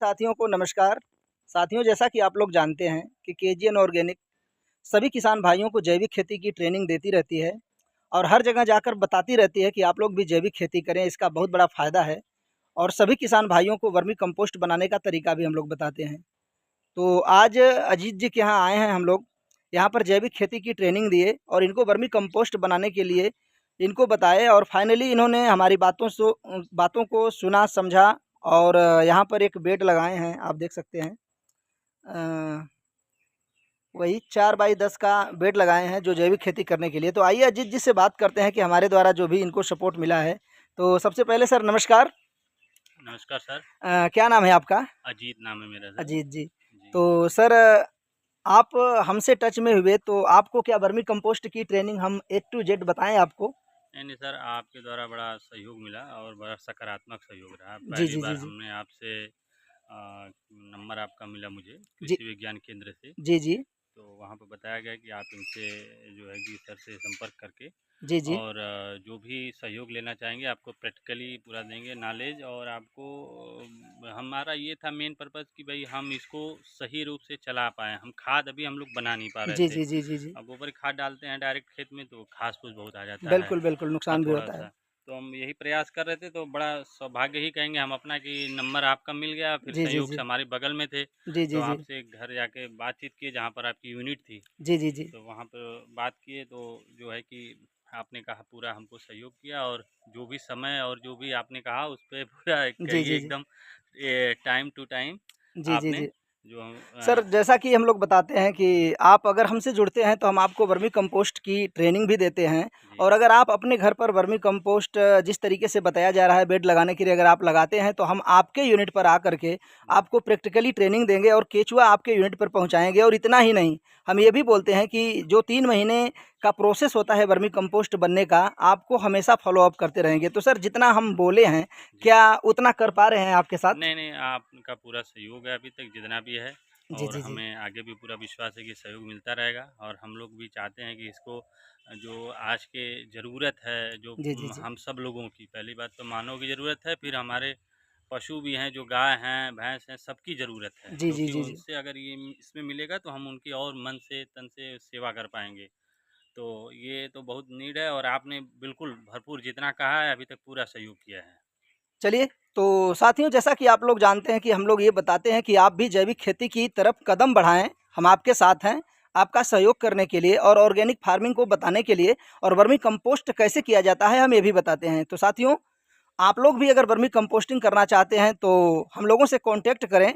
साथियों को नमस्कार। साथियों, जैसा कि आप लोग जानते हैं कि केजीएन ऑर्गेनिक सभी किसान भाइयों को जैविक खेती की ट्रेनिंग देती रहती है और हर जगह जाकर बताती रहती है कि आप लोग भी जैविक खेती करें, इसका बहुत बड़ा फ़ायदा है। और सभी किसान भाइयों को वर्मी कंपोस्ट बनाने का तरीका भी हम लोग बताते हैं। तो आज अजीत जी के यहाँ आए हैं हम लोग। यहाँ पर जैविक खेती की ट्रेनिंग दिए और इनको वर्मी कंपोस्ट बनाने के लिए इनको बताए और फाइनली इन्होंने हमारी बातों को सुना, समझा और यहाँ पर एक बेड लगाए हैं, आप देख सकते हैं। अ, वही 4 बाई 10 का बेड लगाए हैं जो जैविक खेती करने के लिए। तो आइए अजीत जी से बात करते हैं कि हमारे द्वारा जो भी इनको सपोर्ट मिला है। तो सबसे पहले सर नमस्कार। नमस्कार सर। क्या नाम है आपका? अजीत नाम है मेरा सर। अजीत जी। जी। तो सर आप हमसे टच में हुए तो आपको क्या वर्मी कंपोस्ट की ट्रेनिंग हम ए टू जेड बताएँ आपको? नहीं सर, आपके द्वारा बड़ा सहयोग मिला और बड़ा सकारात्मक सहयोग रहा। जी, पहली जी, जी, बार जी। हमने आपसे नंबर आपका मिला मुझे जी, कृषि विज्ञान केंद्र से। जी, जी। तो वहाँ पे बताया गया कि आप इनसे जो है कि सर से संपर्क करके जी, जी। और जो भी सहयोग लेना चाहेंगे आपको प्रैक्टिकली पूरा देंगे नॉलेज। और आपको हमारा ये था मेन पर्पज़ कि भाई हम इसको सही रूप से चला पाएँ। हम खाद अभी हम लोग बना नहीं पा रहे जी, थे। जी, जी, जी, जी। अब गोबर खाद डालते हैं डायरेक्ट खेत में तो घास-फूस बहुत आ जाता है बिल्कुल, बिल्कुल नुकसान भी होता है। थोड़ा-सा। तो हम यही प्रयास कर रहे थे, तो बड़ा सौभाग्य ही कहेंगे हम अपना कि नंबर आपका मिल गया, फिर जी, जी, संयोग जी। से हमारे बगल में थे, जी, तो जी, जी। आपसे घर जाके बातचीत किए जहाँ पर आपकी यूनिट थी। जी, जी, जी। तो वहाँ पे बात किए तो जो है कि आपने कहा पूरा हमको सहयोग किया और जो भी समय और जो भी आपने कहा उस पे पूरा जी, कहिए जी, जी। एकदम टाइम टू टाइम जी, जी, आपने जी। जो सर, जैसा कि हम लोग बताते हैं कि आप अगर हमसे जुड़ते हैं तो हम आपको वर्मी कंपोस्ट की ट्रेनिंग भी देते हैं जी, और अगर आप अपने घर पर वर्मी कंपोस्ट जिस तरीके से बताया जा रहा है बेड लगाने के लिए अगर आप लगाते हैं तो हम आपके यूनिट पर आकर के जी, आपको प्रैक्टिकली ट्रेनिंग देंगे और केचुआ आपके यूनिट पर पहुंचाएंगे। और इतना ही नहीं, हम ये भी बोलते हैं कि जो 3 महीने का प्रोसेस होता है वर्मी कंपोस्ट बनने का, आपको हमेशा फॉलो अप करते रहेंगे। तो सर, जितना हम बोले हैं, जी। क्या उतना कर पा रहे हैं आपके साथ? नहीं, आपका पूरा सहयोग है अभी तक जितना भी है। जी, और जी, जी। हमें आगे भी पूरा विश्वास है कि सहयोग मिलता रहेगा और हम लोग भी चाहते हैं कि इसको जो आज के ज़रूरत है जो जी, जी, जी। हम सब लोगों की पहली बात तो मानव की ज़रूरत है, फिर हमारे पशु भी हैं जो गाय हैं, भैंस हैं, सबकी ज़रूरत है। जी, जी, क्योंकि जी, जी। उनसे अगर ये इसमें मिलेगा तो हम उनकी और मन से, तन से सेवा कर पाएँगे। तो ये तो बहुत नीड है और आपने बिल्कुल भरपूर जितना कहा है अभी तक पूरा सहयोग किया है। चलिए, तो साथियों, जैसा कि आप लोग जानते हैं कि हम लोग ये बताते हैं कि आप भी जैविक खेती की तरफ कदम बढ़ाएँ, हम आपके साथ हैं, आपका सहयोग करने के लिए और ऑर्गेनिक फार्मिंग को बताने के लिए और वर्मी कंपोस्ट कैसे किया जाता है, हम ये भी बताते हैं। तो साथियों, आप लोग भी अगर वर्मी कंपोस्टिंग करना चाहते हैं, तो हम लोगों से कॉन्टैक्ट करें।